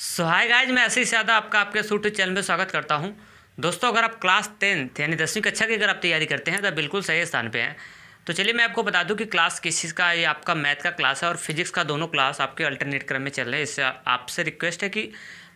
सो hi guys, मैं ऐसे ही ज़्यादा आपका आपके यूट्यूब चैनल में स्वागत करता हूं। दोस्तों, अगर आप क्लास 10th यानी 10वीं कक्षा की अगर आप तैयारी करते हैं तो बिल्कुल सही स्थान पे हैं। तो चलिए मैं आपको बता दूं कि क्लास किस चीज़ का, ये आपका मैथ का क्लास है और फिजिक्स का दोनों क्लास आपके अल्टरनेट क्रम में चल रहे हैं। इससे आपसे रिक्वेस्ट है कि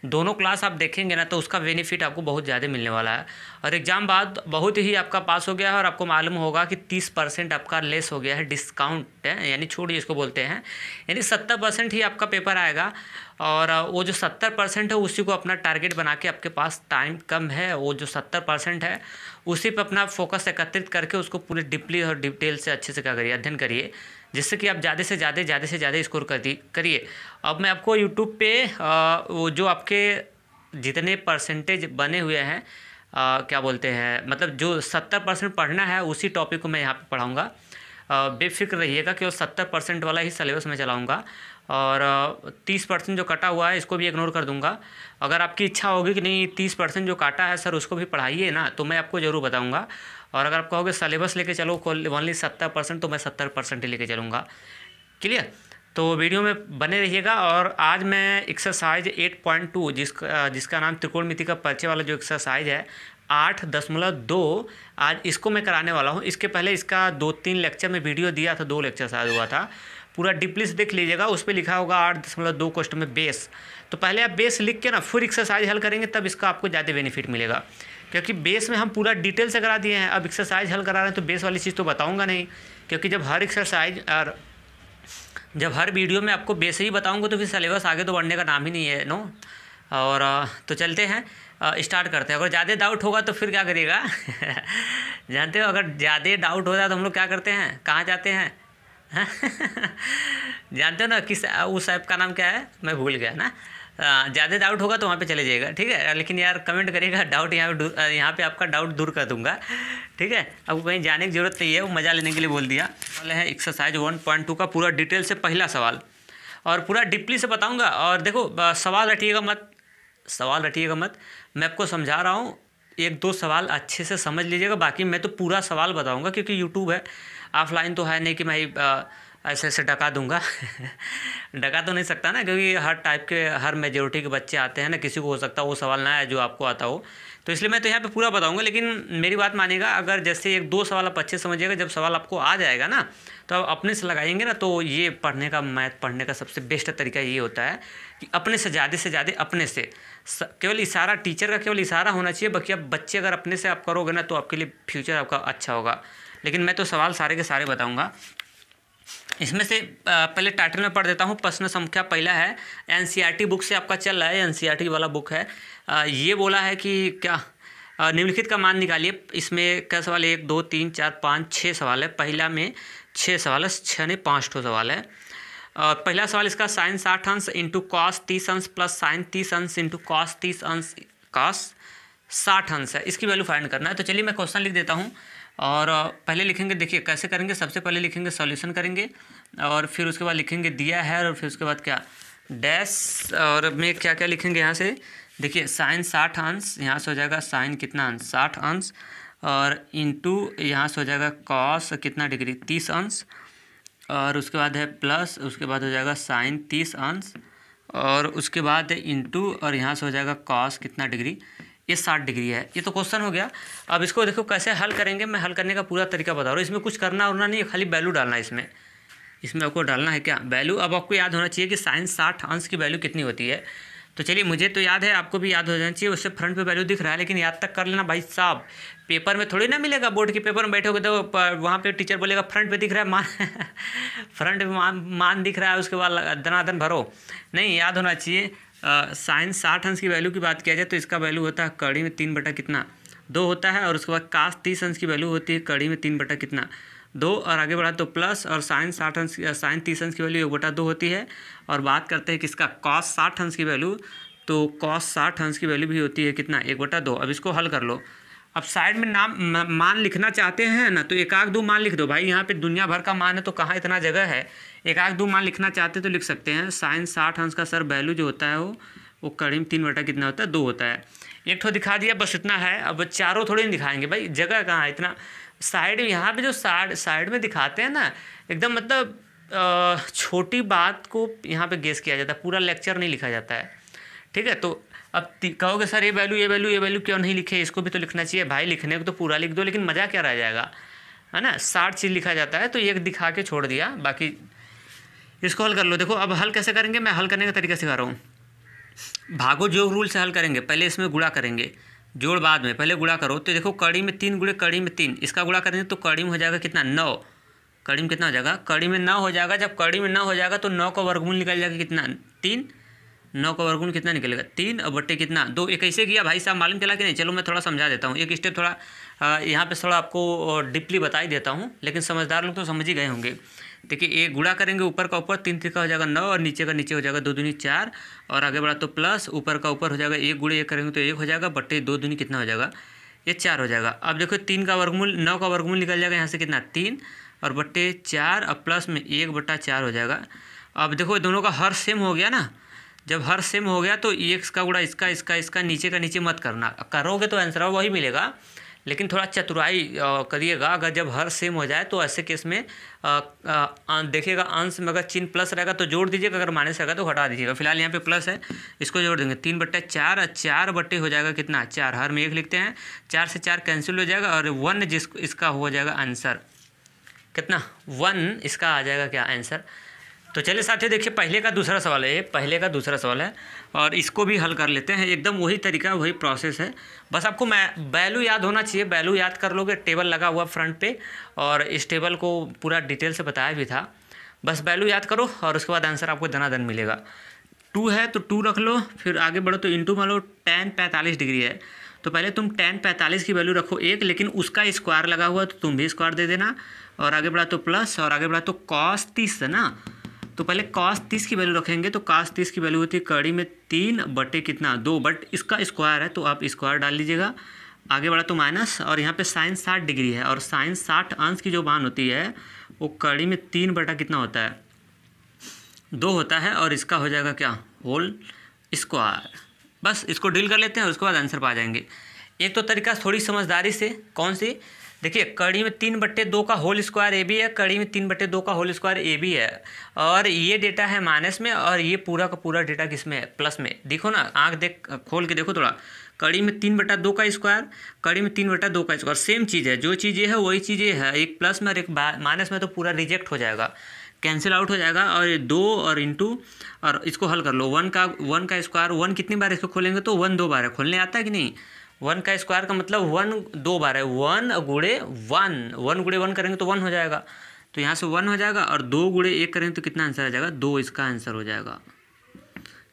दोनों क्लास आप देखेंगे ना तो उसका बेनिफिट आपको बहुत ज़्यादा मिलने वाला है। और एग्ज़ाम बाद बहुत ही आपका पास हो गया है और आपको मालूम होगा कि 30% आपका लेस हो गया है, डिस्काउंट है यानी छूट जिसको बोलते हैं। यानी 70% ही आपका पेपर आएगा और वो जो 70% है उसी को अपना टारगेट बना के, आपके पास टाइम कम है, वो जो 70% है उसी पर अपना फोकस एकत्रित करके उसको पूरे डीपली और डिटेल से अच्छे से क्या करिए, अध्ययन करिए, जिससे कि आप ज़्यादा से ज़्यादा स्कोर करिए। अब मैं आपको यूट्यूब पे वो जो आपके जितने परसेंटेज बने हुए हैं, क्या बोलते हैं, मतलब जो 70% पढ़ना है उसी टॉपिक को मैं यहाँ पे पढ़ाऊँगा। बेफिक्र रहिएगा कि वो 70% वाला ही सिलेबस में चलाऊँगा और 30% जो कटा हुआ है इसको भी इग्नोर कर दूंगा। अगर आपकी इच्छा होगी कि नहीं 30% जो काटा है सर उसको भी पढ़ाइए ना, तो मैं आपको ज़रूर बताऊंगा। और अगर आप कहोगे सिलेबस लेके चलो ओनली 70%, तो मैं 70% ही लेके चलूँगा। क्लियर? तो वीडियो में बने रहिएगा। और आज मैं एक्सरसाइज 8.2 जिसका नाम त्रिकोणमिति का परिचय वाला जो एक्सरसाइज है 8.2, आज इसको मैं कराने वाला हूँ। इसके पहले इसका 2-3 लेक्चर में वीडियो दिया था, 2 लेक्चर शायद हुआ था, पूरा डीपली से देख लीजिएगा। उस पर लिखा होगा 8.2 क्वेश्चन में बेस। तो पहले आप बेस लिख के ना फिर एक्सरसाइज हल करेंगे, तब इसका आपको ज़्यादा बेनिफिट मिलेगा, क्योंकि बेस में हम पूरा डिटेल से करा दिए हैं। अब एक्सरसाइज हल करा रहे हैं तो बेस वाली चीज़ तो बताऊँगा नहीं, क्योंकि जब हर एक्सरसाइज और जब हर वीडियो में आपको बेस ही बताऊँगा तो फिर सिलेबस आगे तो बढ़ने का नाम ही नहीं है, नो। और तो चलते हैं, स्टार्ट करते हैं। अगर ज़्यादा डाउट होगा तो फिर क्या करिएगा जानते हो, अगर ज़्यादा डाउट होता है तो हम लोग क्या करते हैं, कहाँ जाते हैं जानते हो ना, किस उस ऐप का नाम क्या है, मैं भूल गया ना। ज़्यादा डाउट होगा तो वहाँ पे चले जाइएगा, ठीक है। लेकिन यार कमेंट करिएगा, डाउट यहाँ पे आपका डाउट दूर कर दूंगा, ठीक है। अब कहीं जाने की ज़रूरत नहीं है, वो मज़ा लेने के लिए बोल दिया। वाले है एक्सरसाइज 1.2 का पूरा डिटेल से पहला सवाल, और पूरा डीपली से बताऊँगा। और देखो, सवाल रटिएगा मत, मैं आपको समझा रहा हूँ। 1-2 सवाल अच्छे से समझ लीजिएगा, बाकी मैं तो पूरा सवाल बताऊँगा, क्योंकि यूट्यूब है, ऑफलाइन तो है नहीं कि मैं ऐसे डका दूंगा डका तो नहीं सकता ना, क्योंकि हर टाइप के, हर मेजोरिटी के बच्चे आते हैं ना, किसी को हो सकता है वो सवाल ना आए जो आपको आता हो। तो इसलिए मैं तो यहाँ पे पूरा बताऊंगा। लेकिन मेरी बात मानिएगा, अगर जैसे 1-2 सवाल आप अच्छे समझिएगा, जब सवाल आपको आ जाएगा ना तो आप अपने से लगाएंगे ना, तो ये पढ़ने का, मैथ पढ़ने का सबसे बेस्ट तरीका ये होता है कि अपने से ज़्यादा अपने से, केवल इशारा, टीचर का केवल इशारा होना चाहिए, बाकी आप बच्चे अगर अपने से आप करोगे ना तो आपके लिए फ्यूचर आपका अच्छा होगा। लेकिन मैं तो सवाल सारे के सारे बताऊँगा। इसमें से पहले टाइटल में पढ़ देता हूँ। प्रश्न संख्या पहला है, एनसीईआरटी बुक से आपका चल रहा है, एनसीईआरटी वाला बुक है। ये बोला है कि क्या, निम्नलिखित का मान निकालिए। इसमें क्या सवाल, 1 2 3 4 5 6 सवाल है। पहला में 6 सवाल है, 6 नहीं 5 ठो सवाल है। पहला सवाल इसका साइन 60 अंश इंटू कॉस 30 अंश प्लस साइन 30 अंश इंटू कॉस 30 अंश कॉस 60 अंश है। इसकी वैल्यू फाइंड करना है। तो चलिए मैं क्वेश्चन लिख देता हूँ और पहले लिखेंगे, देखिए कैसे करेंगे। सबसे पहले लिखेंगे सॉल्यूशन करेंगे, और फिर उसके बाद लिखेंगे दिया है, और फिर उसके बाद क्या डैश, और में क्या क्या लिखेंगे यहाँ से। देखिए साइन 60 अंश, यहाँ से हो जाएगा साइन कितना अंश 60 अंश, और इंटू यहाँ से हो जाएगा कॉस कितना डिग्री 30 अंश, और उसके बाद है प्लस, उसके बाद हो जाएगा साइन 30 अंश, और उसके बाद है इंटू, और यहाँ से हो जाएगा कॉस कितना डिग्री, ये 60 डिग्री है। ये तो क्वेश्चन हो गया। अब इसको देखो कैसे हल करेंगे, मैं हल करने का पूरा तरीका बता रहा हूँ। इसमें कुछ करना उरना नहीं है, खाली वैल्यू डालना है। इसमें आपको डालना है क्या, वैल्यू। अब आपको याद होना चाहिए कि साइन 60 अंश की वैल्यू कितनी होती है। तो चलिए, मुझे तो याद है, आपको भी याद हो जाना चाहिए। उससे फ्रंट पे वैल्यू दिख रहा है, लेकिन याद तक कर लेना भाई साहब। पेपर में थोड़ी ना मिलेगा, बोर्ड के पेपर में बैठोगे तो वहाँ पे टीचर बोलेगा फ्रंट पे दिख रहा है मान फ्रंट पे मान दिख रहा है, उसके बाद दनादन भरो। नहीं, याद होना चाहिए। साइन 60 अंश की वैल्यू की बात किया जाए तो इसका वैल्यू होता है कड़ी में 3 बटा कितना 2 होता है, और उसके बाद कास 30 अंश की वैल्यू होती है कड़ी में 3 बटा कितना 2, और आगे बढ़ा तो प्लस, और साइन 30 अंश की वैल्यू 1/2 होती है। और बात करते हैं किसका, कॉस 60 अंश की वैल्यू, तो कॉस 60 अंश की वैल्यू भी होती है कितना 1/2। अब इसको हल कर लो। अब साइड में मान लिखना चाहते हैं ना, तो 1-2 मान लिख दो भाई। यहाँ पे दुनिया भर का मान है तो कहाँ इतना जगह है। 1-2 मान लिखना चाहते तो लिख सकते हैं। साइन 60 अंश का सर वैल्यू जो होता है वो कड़ी में 3 बटा कितना होता है 2 होता है। एक ठो दिखा दिया, बस इतना है। अब चारों थोड़ी नहीं दिखाएंगे भाई, जगह कहाँ है इतना। साइड यहाँ पे जो साइड में दिखाते हैं ना, एकदम मतलब छोटी बात को यहाँ पे गेस किया जाता है, पूरा लेक्चर नहीं लिखा जाता है। ठीक है। तो अब कहोगे सर ये वैल्यू क्यों नहीं लिखे, इसको भी तो लिखना चाहिए भाई। लिखने को तो पूरा लिख दो, लेकिन मज़ा क्या रह जाएगा, है ना। 60 चीज़ लिखा जाता है, तो एक दिखा के छोड़ दिया, बाकी इसको हल कर लो। देखो अब हल कैसे करेंगे, मैं हल करने का तरीका सिखा रहा हूँ। भागो जोड़ रूल से हल करेंगे। पहले इसमें गुणा करेंगे, जोड़ बाद में, पहले गुणा करो। तो देखो कड़ी में 3 गुणे कड़ी में 3, इसका गुणा करेंगे तो कड़ी में हो जाएगा कितना, 9। कड़ी में कितना हो जाएगा, कड़ी में 9 हो जाएगा। जब कड़ी में 9 हो जाएगा तो 9 का वर्गमूल निकल जाएगा कितना, 3। 9 का वर्गमूल कितना निकलेगा, 3 और बट्टे कितना, 2। ये कैसे किया भाई साहब, मालूम चला कि नहीं? चलो मैं थोड़ा समझा देता हूँ। एक स्टेप थोड़ा यहाँ पे थोड़ा आपको डीपली बता ही देता हूँ, लेकिन समझदार लोग तो समझ ही गए होंगे। देखिए एक गुणा करेंगे, ऊपर का ऊपर, 3 3 का हो जाएगा 9, और नीचे का नीचे हो जाएगा 2 दूनी 4, और आगे बढ़ा तो प्लस, ऊपर का ऊपर हो जाएगा 1 गुणे 1 करेंगे तो 1 हो जाएगा, बट्टे 2 दूनी कितना हो जाएगा, ये 4 हो जाएगा। अब देखो 3 का वर्गमूल, 9 का वर्गमूल निकल जाएगा यहाँ से कितना, 3, और बट्टे 4, और प्लस में 1/4 हो जाएगा। अब देखो दोनों का हर सेम हो गया ना। जब हर सेम हो गया तो x का गुणा इसका नीचे का नीचे मत करना, करोगे तो आंसर वही मिलेगा, लेकिन थोड़ा चतुराई करिएगा। अगर जब हर सेम हो जाए तो ऐसे केस में देखिएगा, अंश में अगर चिन्ह प्लस रहेगा तो जोड़ दीजिएगा, अगर माइनस रहेगा तो हटा दीजिएगा। फिलहाल यहाँ पे प्लस है, इसको जोड़ देंगे, 3/4, 4 बट्टे हो जाएगा कितना, 4। हर में 1 लिखते हैं, 4 से 4 कैंसिल हो जाएगा, और 1 जिसको इसका हो जाएगा आंसर कितना, 1 इसका आ जाएगा क्या, आंसर। तो चलिए साथियों देखिए पहले का दूसरा सवाल है, ये पहले का दूसरा सवाल है, और इसको भी हल कर लेते हैं। एकदम वही तरीका, वही प्रोसेस है, बस आपको मैं वैल्यू याद होना चाहिए। वैल्यू याद कर लोगे, टेबल लगा हुआ फ्रंट पे, और इस टेबल को पूरा डिटेल से बताया भी था। बस वैल्यू याद करो, और उसके बाद आंसर आपको धनाधन मिलेगा। 2 है तो 2 रख लो, फिर आगे बढ़ो तो इंटू मान लो tan 45 डिग्री है, तो पहले तुम tan 45 की वैल्यू रखो 1, लेकिन उसका स्क्वायर लगा हुआ तो तुम भी स्क्वायर दे देना, और आगे बढ़ा तो प्लस, और आगे बढ़ा तो cos 30 है ना, तो पहले cos 30 की वैल्यू रखेंगे। तो cos 30 की वैल्यू होती है कड़ी में 3 बटे कितना, 2, बट इसका स्क्वायर है तो आप स्क्वायर डाल लीजिएगा। आगे बढ़ा तो माइनस, और यहाँ पे साइन 60 डिग्री है, और साइन 60 अंश की जो मान होती है वो कड़ी में 3 बटा कितना होता है, 2 होता है, और इसका हो जाएगा क्या, होल स्क्वायर। बस इसको डील कर लेते हैं, उसके बाद आंसर पा जाएंगे। एक तो तरीका थोड़ी समझदारी से, कौन सी, देखिए कड़ी में 3/2 का होल स्क्वायर ए भी है, कड़ी में 3/2 का होल स्क्वायर ए भी है, और ये डेटा है माइनस में, और ये पूरा का पूरा डेटा किस में है, प्लस में। देखो ना, आँख देख खोल के देखो थोड़ा, कड़ी में 3/2 का स्क्वायर, कड़ी में 3/2 का स्क्वायर, सेम चीज़ है, जो चीज़ ये है वही चीज़ ये है, एक प्लस में और एक माइनस में, तो पूरा रिजेक्ट हो जाएगा, कैंसिल आउट हो जाएगा। और ये 2 और इंटू, और इसको हल कर लो, 1 का स्क्वायर, 1 कितनी बार इसको खोलेंगे तो 1 2 बार है, खोलने आता है कि नहीं। 1 का स्क्वायर का मतलब 1 2 बार है, 1 गुणे 1 करेंगे तो 1 हो जाएगा, तो यहाँ से 1 हो जाएगा, और 2 गुणे 1 करेंगे तो कितना आंसर आ जाएगा, 2 इसका आंसर हो जाएगा।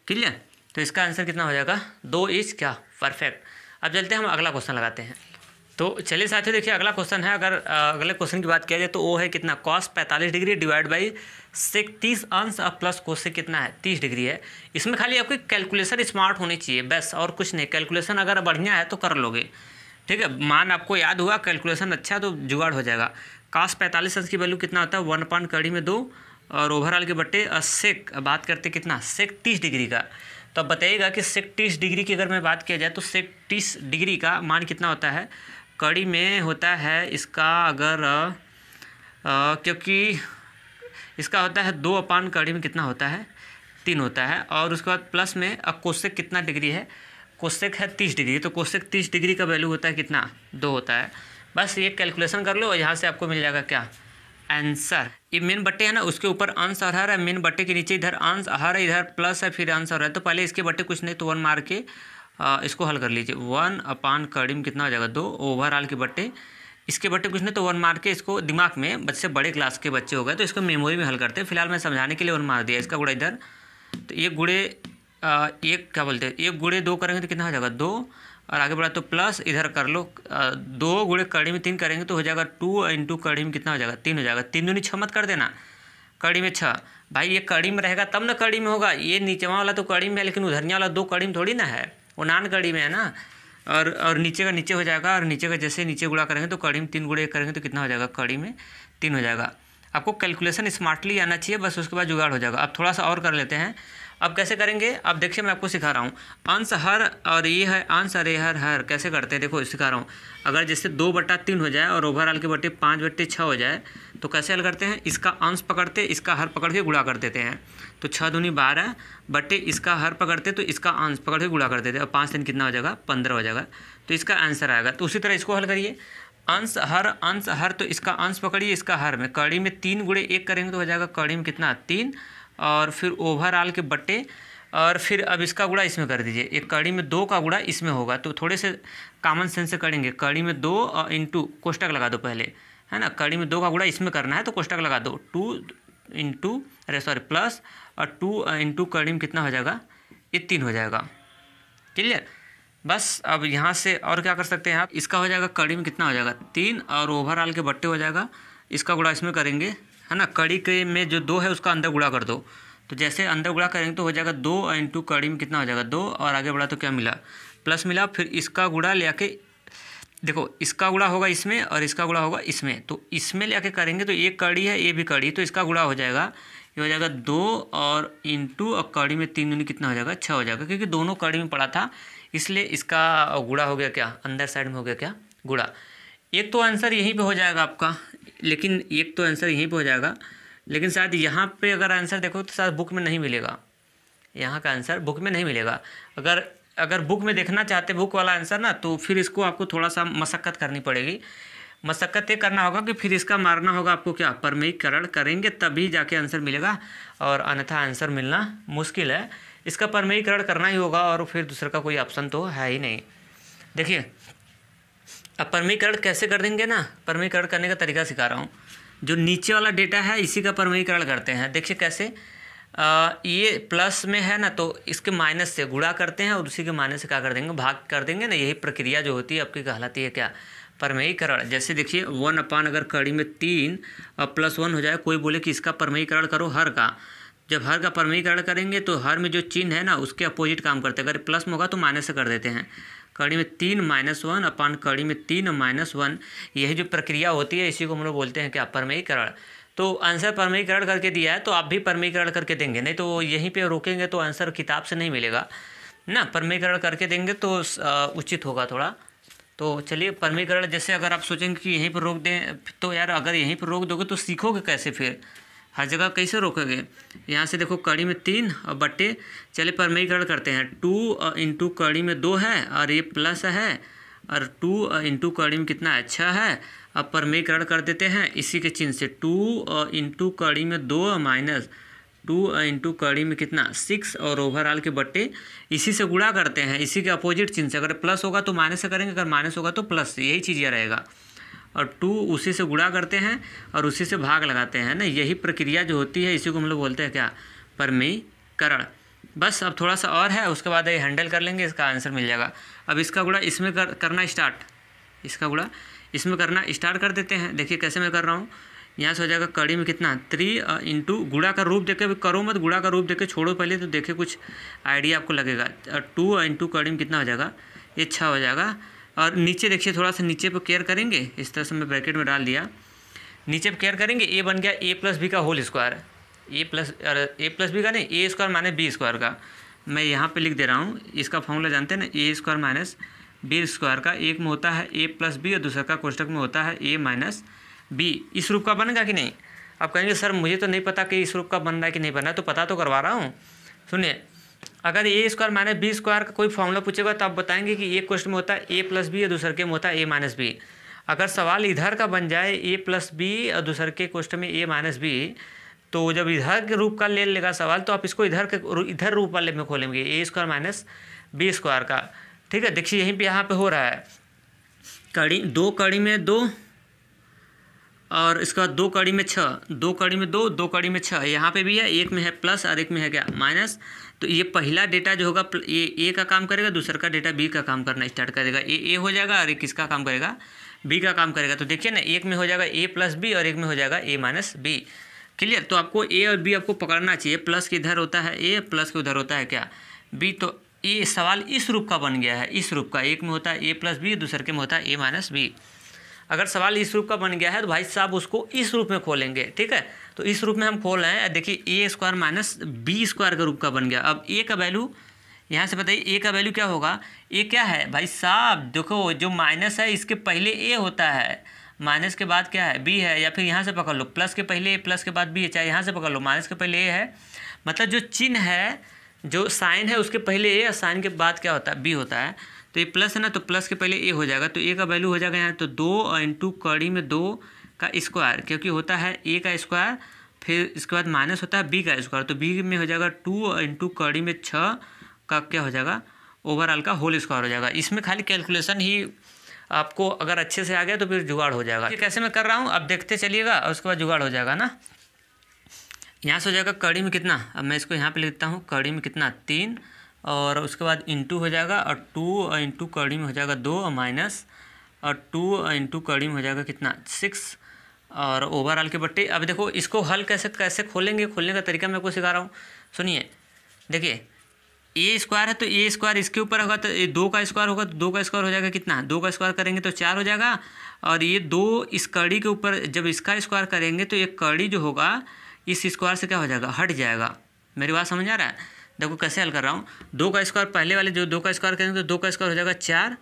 क्लियर, तो इसका आंसर कितना हो जाएगा, 2 इज क्या, परफेक्ट। अब चलते हैं हम अगला क्वेश्चन लगाते हैं। तो चलिए साथियों देखिए अगला क्वेश्चन है, अगर अगले क्वेश्चन की बात किया जाए तो वो है कितना, cos 45 degree divide by sec 30 अंश, अब प्लस कोसेक कितना है, 30 डिग्री है। इसमें खाली आपकी कैलकुलेशन स्मार्ट होनी चाहिए, बस और कुछ नहीं। कैलकुलेशन अगर बढ़िया है तो कर लोगे, ठीक है। मान आपको याद हुआ, कैलकुलेशन अच्छा तो जुगाड़ हो जाएगा। cos 45 अंश की वैल्यू कितना होता है, 1 कड़ी में 2, और ओवरऑल के बट्टे सेक, बात करते कितना, सेक 30 डिग्री का। तो अब बताइएगा कि सेक 30 डिग्री की अगर मैं बात किया जाए तो सेक 30 डिग्री का मान कितना होता है, कड़ी में होता है इसका, अगर क्योंकि इसका होता है 2 कड़ी में कितना होता है, 3 होता है, और उसके बाद प्लस में अब कोसेक कितना डिग्री है, कोसेक है 30 डिग्री, तो कोसेक 30 डिग्री का वैल्यू होता है कितना, 2 होता है। बस ये कैलकुलेशन कर लो, और यहाँ से आपको मिल जाएगा क्या, आंसर। ये मेन बट्टे है ना, उसके ऊपर अंश और हर है, मेन बट्टे के नीचे इधर अंश हर है, इधर प्लस है, फिर अंश और है, तो पहले इसके बट्टे कुछ नहीं तो 1 मार के इसको हल कर लीजिए। 1 कड़ी में कितना हो जाएगा, 2, ओवरऑल के बट्टे, इसके बट्टे कुछ नहीं तो 1 मार के, इसको दिमाग में, बच्चे बड़े क्लास के बच्चे हो गए तो इसको मेमोरी में हल करते हैं। फिलहाल मैं समझाने के लिए 1 मार दिया, इसका गुणा इधर, तो 1 गुणे 1 क्या बोलते हैं, 1 गुणे 2 करेंगे तो कितना हो जाएगा, 2, और आगे बढ़ा तो प्लस, इधर कर लो 2 गुणे कड़ी में 3 करेंगे तो हो जाएगा 2 इंटू कड़ी में कितना हो जाएगा, 3 हो जाएगा। 3 दूनी 6 मत कर देना, कड़ी में 6, भाई ये कड़ी में रहेगा तब ना कड़ी में होगा, ये नीचवा वाला तो कड़ी में है, लेकिन उधरनिया वाला 2 कड़ी में थोड़ी ना है, वो नान कड़ी में है ना। और नीचे का नीचे हो जाएगा, और नीचे का जैसे नीचे गुणा करेंगे तो कड़ी में 3 गुणे 1 करेंगे तो कितना हो जाएगा, कड़ी में 3 हो जाएगा। आपको कैलकुलेशन स्मार्टली आना चाहिए, बस उसके बाद जुगाड़ हो जाएगा। अब थोड़ा सा और कर लेते हैं, अब कैसे करेंगे, अब देखिए मैं आपको सिखा रहा हूँ। अंश हर और ये है अंश और ये हर कैसे करते हैं, देखो सिखा रहा हूँ। अगर जैसे 2/3 हो जाए और ओवरऑल के बटे 5/6 हो जाए तो कैसे हल करते हैं, इसका अंश पकड़ते इसका हर पकड़ के गुणा कर देते हैं। तो 6 दूनी 12 बटे इसका हर पकड़ते तो इसका अंश पकड़ के गुणा कर देते और 5 दिन कितना हो जाएगा, 15 हो जाएगा। तो इसका आंसर आएगा। तो उसी तरह इसको हल करिए, अंश हर तो इसका अंश पकड़िए इसका हर में, कड़ी में 3 गुणे 1 करेंगे तो हो जाएगा कड़ी में कितना 3, और फिर ओवरऑल के बट्टे, और फिर अब इसका गुणा इसमें कर दीजिए। एक कड़ी में 2 का गुणा इसमें होगा, तो थोड़े से कॉमन सेंस से करेंगे। कड़ी में 2 और इंटू कोष्टक लगा दो पहले, है ना। कड़ी में 2 का गुणा इसमें करना है तो कोष्टक लगा दो, 2 प्लस और 2 इंटू कड़ी में कितना हो जाएगा, ये 3 हो जाएगा। क्लियर। बस अब यहाँ से और क्या कर सकते हैं आप, इसका हो जाएगा कड़ी में कितना हो जाएगा 3, और ओवरऑल के बट्टे हो जाएगा, इसका गुणा इसमें करेंगे, है ना। कड़ी के में जो 2 है उसका अंदर गुणा कर दो, तो जैसे अंदर गुणा करेंगे तो हो जाएगा 2 इंटू कड़ी में कितना हो जाएगा 2, और आगे बढ़ा तो क्या मिला, प्लस मिला। फिर इसका गुणा ले आके देखो, इसका गुणा होगा इसमें और इसका गुणा होगा इसमें, तो इसमें ले आके करेंगे तो एक कड़ी है ये भी कड़ी, तो इसका गुणा हो जाएगा, ये हो जाएगा 2 और इंटू और कड़ी में 3 दूनी कितना हो जाएगा 6 हो जाएगा, क्योंकि दोनों कड़ी में पड़ा था इसलिए इसका गुणा हो गया क्या, अंदर साइड में हो गया क्या गुणा। एक तो आंसर यहीं पे हो जाएगा आपका, लेकिन एक तो आंसर यहीं पे हो जाएगा, लेकिन शायद यहाँ पे अगर आंसर देखो तो शायद बुक में नहीं मिलेगा, यहाँ का आंसर बुक में नहीं मिलेगा। अगर बुक में देखना चाहते बुक वाला आंसर ना, तो फिर इसको आपको थोड़ा सा मशक्क़त करनी पड़ेगी। मशक्क़त ये करना होगा कि फिर इसका मारना होगा आपको क्या, परमेयीकरण करेंगे तभी जाके आंसर मिलेगा, और अन्यथा आंसर मिलना मुश्किल है। इसका परमेयीकरण करना ही होगा, और फिर दूसरा का कोई ऑप्शन तो है ही नहीं। देखिए अब परमेयीकरण कैसे कर देंगे ना, परमेयीकरण करने का तरीका सिखा रहा हूँ। जो नीचे वाला डेटा है इसी का परमेयीकरण करते हैं। देखिए कैसे, ये प्लस में है ना, तो इसके माइनस से गुणा करते हैं और उसी के माइनस से क्या कर देंगे, भाग कर देंगे ना। यही प्रक्रिया जो होती है आपकी कहलाती है क्या, परमेयीकरण। जैसे देखिए 1 अगर कड़ी में 3 और +1 हो जाए, कोई बोले कि इसका परमेयीकरण करो हर का, जब हर का परमेयीकरण करेंगे तो हर में जो चिन्ह है ना उसके अपोजिट काम करते हैं। अगर प्लस में होगा तो माइनस से कर देते हैं। कड़ी में 3 -1 अपान कड़ी में 3 -1, यही जो प्रक्रिया होती है इसी को हम लोग बोलते हैं क्या, परमेयीकरण। तो आंसर परमेयीकरण करके दिया है तो आप भी परमेयीकरण करके देंगे, नहीं तो यहीं पे रोकेंगे तो आंसर किताब से नहीं मिलेगा ना। परमेयीकरण करके देंगे तो उचित होगा थोड़ा। तो चलिए परमेयीकरण, जैसे अगर आप सोचेंगे कि यहीं पर रोक दें, तो यार अगर यहीं पर रोक दोगे तो सीखोगे कैसे, फिर हर जगह कैसे रोकोगे। यहाँ से देखो कड़ी में 3 और बट्टे, चलिए परमेयीकरण करते हैं। 2 इंटू कड़ी में 2 है और ये प्लस है, और 2 इंटू कड़ी में कितना अच्छा है। अब परमेयीकरण कर देते हैं इसी के चिन्ह से। 2 इंटू कड़ी में 2 माइनस 2 इंटू कड़ी में कितना 6, और ओवरऑल के बट्टे इसी से गुणा करते हैं, इसी के अपोजिट चिन्ह से। अगर प्लस होगा तो माइनस से करेंगे, अगर माइनस होगा तो प्लस, यही चीज़ यह रहेगा। और 2 उसी से गुणा करते हैं और उसी से भाग लगाते हैं ना। यही प्रक्रिया जो होती है इसी को हम लोग बोलते हैं क्या, परमेयीकरण। बस अब थोड़ा सा और है, उसके बाद ये हैंडल कर लेंगे, इसका आंसर मिल जाएगा। अब इसका गुणा इसमें करना स्टार्ट, इसका गुणा इसमें करना स्टार्ट कर देते हैं। देखिए कैसे मैं कर रहा हूँ, यहाँ से हो जाएगा कड़ी में कितना 3 इंटू, गुणा का रूप देखे करो मत, गुणा का रूप देखे छोड़ो पहले, तो देखे कुछ आइडिया आपको लगेगा। 2 इंटू कड़ी में कितना हो जाएगा, ये 6 हो जाएगा। और नीचे देखिए थोड़ा सा नीचे पर केयर करेंगे, इस तरह से मैं ब्रैकेट में डाल दिया, नीचे पर केयर करेंगे। ए बन गया a+b का होल स्क्वायर, a+b का नहीं, a² माइनस b² का। मैं यहाँ पे लिख दे रहा हूँ, इसका फॉर्मूला जानते हैं ना, a² माइनस b² का। एक में होता है a+b और दूसरा का कोष्टक में होता है a - b। इस रूप का बनेगा कि नहीं। आप कहेंगे सर मुझे तो नहीं पता कि इस रूप का बन रहा है कि नहीं बन रहा है, तो पता तो करवा रहा हूँ। सुनिए, अगर a² माइनस b² का कोई फॉर्मूला पूछेगा तो आप बताएंगे कि एक क्वेश्चन में होता है a+b और दूसरे के में होता है a - b। अगर सवाल इधर का बन जाए a+b और दूसरे के क्वेश्चन में a - b, तो जब इधर के रूप का ले लेगा सवाल तो आप इसको इधर रूप वाले में खोलेंगे, a² माइनस b² का। ठीक है, देखिए यहीं पे यहाँ पे हो रहा है कड़ी 2 कड़ी में 2 और इसके बाद 2 कड़ी में 6, 2 कड़ी में 2, 2 कड़ी में 6। यहाँ पे भी है, एक में है प्लस और एक में है क्या माइनस। तो ये पहला डेटा जो होगा ये ए का काम करेगा, दूसरा का डेटा बी का काम करना स्टार्ट करेगा। ए हो जाएगा और एक किसका काम करेगा, बी का काम करेगा। तो देखिए ना, एक में हो जाएगा a+b और एक में हो जाएगा a - b। क्लियर। तो आपको ए और बी आपको पकड़ना चाहिए, प्लस के इधर होता है ए, प्लस के उधर होता है क्या बी। तो ये सवाल इस रूप का बन गया है, इस रूप का। एक में होता है a+b, दूसरे के में होता है a - b। अगर सवाल इस रूप का बन गया है तो भाई साहब उसको इस रूप में खोलेंगे, ठीक है। तो इस रूप में हम खोल रहे हैं, देखिए ए स्क्वायर माइनस बी स्क्वायर का रूप का बन गया। अब ए का वैल्यू यहाँ से बताइए, ए का वैल्यू क्या होगा, ए क्या है भाई साहब, देखो जो माइनस है इसके पहले ए होता है, माइनस के बाद क्या है बी है, या फिर यहाँ से पकड़ लो प्लस के पहले ए प्लस के बाद बी है, चाहे यहाँ से पकड़ लो माइनस के पहले ए है, मतलब जो चिन्ह है जो साइन है उसके पहले ए और साइन के बाद क्या होता है बी होता है। तो ये प्लस है ना, तो प्लस के पहले ए हो जाएगा, तो ए का वैल्यू हो जाएगा यहाँ तो 2 इंटू कड़ी में 2 का स्क्वायर, क्योंकि होता है ए का स्क्वायर, फिर इसके बाद माइनस होता है बी का स्क्वायर, तो बी में हो जाएगा 2 इंटू कड़ी में 6 का क्या हो जाएगा ओवरऑल का होल स्क्वायर हो जाएगा। इसमें खाली कैलकुलेशन ही आपको अगर अच्छे से आ गया तो फिर जुगाड़ हो जाएगा। ये कैसे मैं कर रहा हूँ अब देखते चलिएगा, और उसके बाद जुगाड़ हो जाएगा ना। यहाँ से हो जाएगा कड़ी में कितना, अब मैं इसको यहाँ पे लिखता हूँ, कड़ी में कितना 3, और उसके बाद इंटू हो जाएगा, और 2 इंटू कड़ी में हो जाएगा 2 और माइनस, और 2 इंटू कड़ी में हो जाएगा कितना 6, और ओवरऑल के बट्टे। अब देखो इसको हल कैसे खोलेंगे, खोलने का तरीका मैं आपको सिखा रहा हूँ, सुनिए। देखिए ए स्क्वायर है तो ए स्क्वायर इसके ऊपर होगा, तो ये 2 का स्क्वायर होगा, तो 2 का स्क्वायर हो जाएगा कितना, 2 का स्क्वायर करेंगे तो 4 हो जाएगा, और ये 2 इस कड़ी के ऊपर जब इसका स्क्वायर करेंगे तो ये कड़ी जो होगा इस स्क्वायर से क्या हो जाएगा हट जाएगा। मेरी बात समझ आ रहा है, देखो कैसे हल कर रहा हूँ। 2 का स्क्वायर पहले वाले जो 2 का स्क्वायर करेंगे तो 2 का स्क्वायर हो जाएगा 4,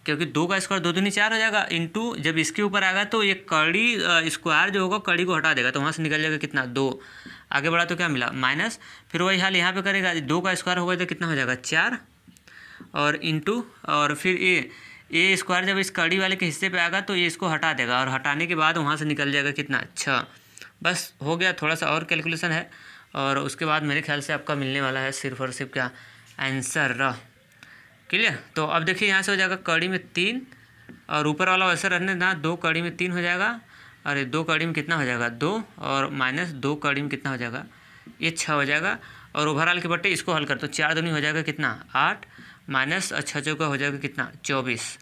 क्योंकि 2 का स्क्वायर 2 दूनी 4 हो जाएगा, इंटू जब इसके ऊपर आएगा तो ये कड़ी स्क्वायर जो होगा कड़ी को हटा देगा, तो वहाँ से निकल जाएगा कितना 2, आगे बढ़ा तो क्या मिला माइनस, फिर वही हाल यहाँ पे करेगा, 2 का स्क्वायर होगा तो कितना हो जाएगा 4, और इंटू, और फिर ए स्क्वायर जब इस कड़ी वाले के हिस्से पे आएगा तो ये इसको हटा देगा, और हटाने के बाद वहाँ से निकल जाएगा कितना 6। बस हो गया, थोड़ा सा और कैलकुलेशन है, और उसके बाद मेरे ख्याल से आपका मिलने वाला है सिर्फ और सिर्फ क्या आंसर। क्लियर। तो अब देखिए यहाँ से हो जाएगा कड़ी में 3, और ऊपर वाला वैसे रहने ना, 2 कड़ी में 3 हो जाएगा, और ये 2 कड़ी में कितना हो जाएगा 2, और माइनस 2 कड़ी में कितना हो जाएगा ये 6 हो जाएगा, और ओवरऑल के बट्टे इसको हल कर तो 4 दूनी हो जाएगा कितना 8, माइनस 6 चौका हो जाएगा कितना 24,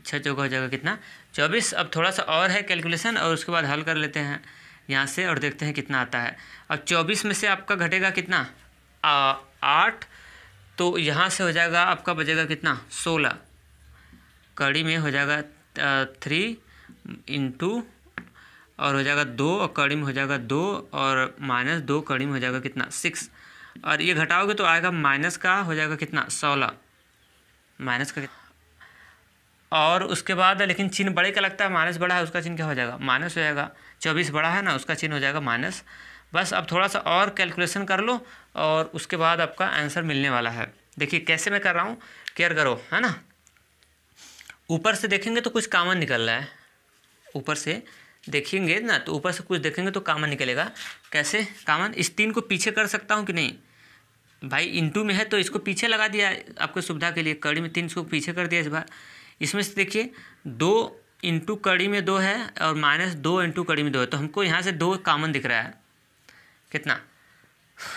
6 चौका हो जाएगा कितना 24। अब थोड़ा सा और है कैलकुलेशन, और उसके बाद हल कर लेते हैं यहाँ से और देखते हैं कितना आता है। अब 24 में से आपका घटेगा कितना 8, तो यहाँ से हो जाएगा आपका बचेगा कितना 16, कड़ी में हो जाएगा 3 इंटू, और हो जाएगा 2, और कड़ी में हो जाएगा 2, और माइनस 2 कड़ी में हो जाएगा कितना 6, और ये घटाओगे तो आएगा माइनस का हो जाएगा कितना 16, माइनस का। और उसके बाद लेकिन चिन्ह बड़े का लगता है, माइनस बड़ा है उसका चिन्ह क्या हो जाएगा माइनस हो जाएगा, 24 बड़ा है ना उसका चिन्ह हो जाएगा माइनस। बस अब थोड़ा सा और कैलकुलेशन कर लो, और उसके बाद आपका आंसर मिलने वाला है। देखिए कैसे मैं कर रहा हूँ, केयर करो, है ना। ऊपर से देखेंगे तो कुछ कॉमन निकल रहा है, ऊपर से देखेंगे ना तो ऊपर से कुछ देखेंगे तो कॉमन निकलेगा। कैसे कॉमन, इस 3 को पीछे कर सकता हूँ कि नहीं भाई, इंटू में है तो इसको पीछे लगा दिया आपको सुविधा के लिए, कड़ी में 3 इसको पीछे कर दिया इस बार। इसमें से देखिए 2 इंटू कड़ी में 2 है, और माइनस 2 इंटू कड़ी में 2 है, तो हमको यहाँ से 2 कॉमन दिख रहा है, कितना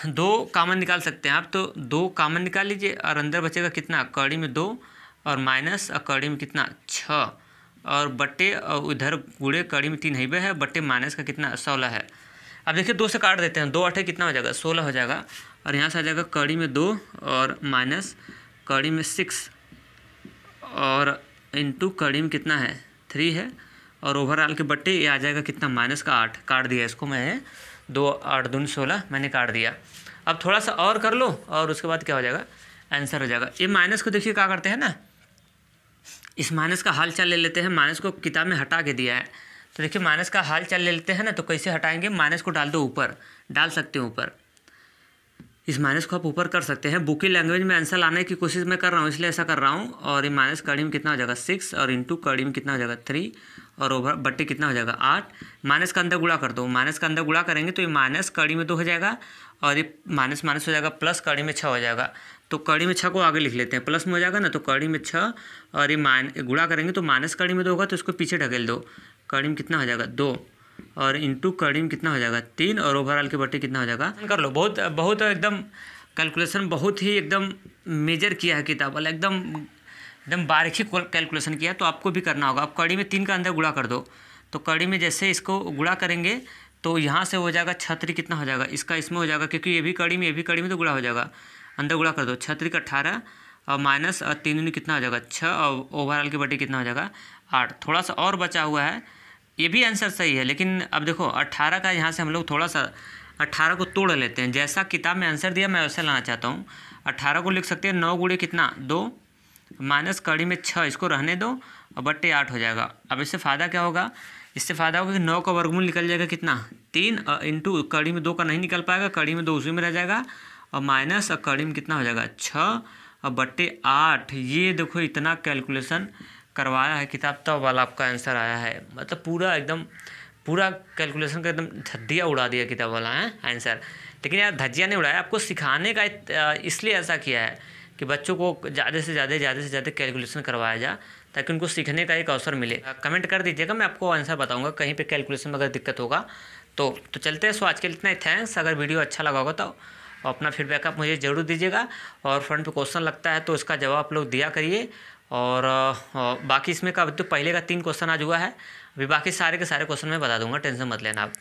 2 कॉमन निकाल सकते हैं आप, तो 2 कॉमन निकाल लीजिए, और अंदर बचेगा कितना कड़ी में 2, और माइनस और कड़ी में कितना 6, और बट्टे और उधर गुड़े कड़ी में 3 है है, बट्टे माइनस का कितना 16 है। अब देखिए 2 से काट देते हैं, 2 8 कितना हो जाएगा 16 हो जाएगा, और यहाँ से आ जाएगा कड़ी में 2 और माइनस कड़ी में 6, और इंटू कड़ी में कितना है 3 है, और ओवरऑल के बट्टे ये आ जाएगा कितना माइनस का 8, काट दिया इसको मैं, 2 8 दूनी 16 मैंने काट दिया। अब थोड़ा सा और कर लो, और उसके बाद क्या हो जाएगा आंसर हो जाएगा। ये माइनस को देखिए क्या करते हैं ना, इस माइनस का हाल चाल ले लेते हैं, माइनस को किताब में हटा के दिया है, तो देखिए माइनस का हाल चाल ले लेते हैं ना, तो कैसे हटाएंगे, माइनस को डाल दो ऊपर, डाल सकते हो ऊपर, इस माइनस को आप ऊपर कर सकते हैं। बुक की लैंग्वेज में आंसर लाने की कोशिश मैं कर रहा हूँ इसलिए ऐसा कर रहा हूँ। और ये माइनस कड़ी में कितना हो जाएगा 6, और इंटू कड़ी में कितना हो जाएगा 3, और ओवर बट्टे कितना हो जाएगा 8। माइनस का अंदर गुणा कर दो, माइनस का अंदर गुणा करेंगे तो ये माइनस कड़ी में 2 हो जाएगा, और ये माइनस माइनस हो जाएगा, प्लस कड़ी में 6 हो जाएगा। तो कड़ी में 6 को आगे लिख लेते हैं, प्लस में हो जाएगा ना, तो कड़ी में 6, और ये गुणा करेंगे तो माइनस कड़ी में 2 होगा, तो इसको पीछे ढकेल दो, कड़ी में कितना हो जाएगा 2, और इंटू कड़ी में कितना हो जाएगा 3, और ओवरऑल के बट्टे कितना हो जाएगा कर लो। बहुत एकदम कैलकुलेशन बहुत ही एकदम मेजर किया है किताब वाला, एकदम बारीकी कैलकुलेशन किया, तो आपको भी करना होगा। आप कड़ी में 3 का अंदर गुणा कर दो, तो कड़ी में जैसे इसको गुणा करेंगे तो यहाँ से हो जाएगा 6 कितना हो जाएगा, इसका इसमें हो जाएगा, क्योंकि ये भी कड़ी में तो गुणा हो जाएगा, अंदर गुणा कर दो, 6 का 18, और माइनस और 3 कितना हो जाएगा 6, और ओवरऑल के बटे कितना हो जाएगा 8, थोड़ा सा और बचा हुआ है, ये भी आंसर सही है। लेकिन अब देखो 18 का यहाँ से हम लोग थोड़ा सा 18 को तोड़ लेते हैं, जैसा किताब में आंसर दिया मैं वैसे लाना चाहता हूँ। 18 को लिख सकते हैं 9 गुणे कितना 2 माइनस कड़ी में 6, इसको रहने दो और बट्टे 8 हो जाएगा। अब इससे फ़ायदा क्या होगा, इससे फ़ायदा होगा कि 9 का वर्गमूल निकल जाएगा कितना 3 इंटू कड़ी में 2 का नहीं निकल पाएगा, कड़ी में 2 उसी में रह जाएगा और माइनस और कड़ी में कितना हो जाएगा 6 और बट्टे 8। ये देखो इतना कैलकुलेशन करवाया है किताब तब वाला आपका आंसर आया है। मतलब पूरा एकदम पूरा कैलकुलेशन का एकदम धज्जिया उड़ा दिया किताब वाला है आंसर। लेकिन यार धज्जिया नहीं उड़ाया, आपको सिखाने का इसलिए ऐसा किया है कि बच्चों को ज़्यादा से ज़्यादा कैलकुलेशन करवाया जाए ताकि उनको सीखने का एक अवसर मिले। कमेंट कर दीजिएगा, मैं आपको आंसर बताऊंगा कहीं पे कैलकुलेशन में अगर दिक्कत होगा तो चलते हैं। सो आज के लिए इतना ही, थैंक्स। अगर वीडियो अच्छा लगा होगा तो अपना फीडबैक आप मुझे ज़रूर दीजिएगा और फ्रंट पे क्वेश्चन लगता है तो इसका जवाब आप लोग दिया करिए। और बाकी इसमें का तो पहले का 3 क्वेश्चन आज हुआ है, अभी बाकी सारे के सारे क्वेश्चन मैं बता दूंगा, टेंशन मत लेना आप।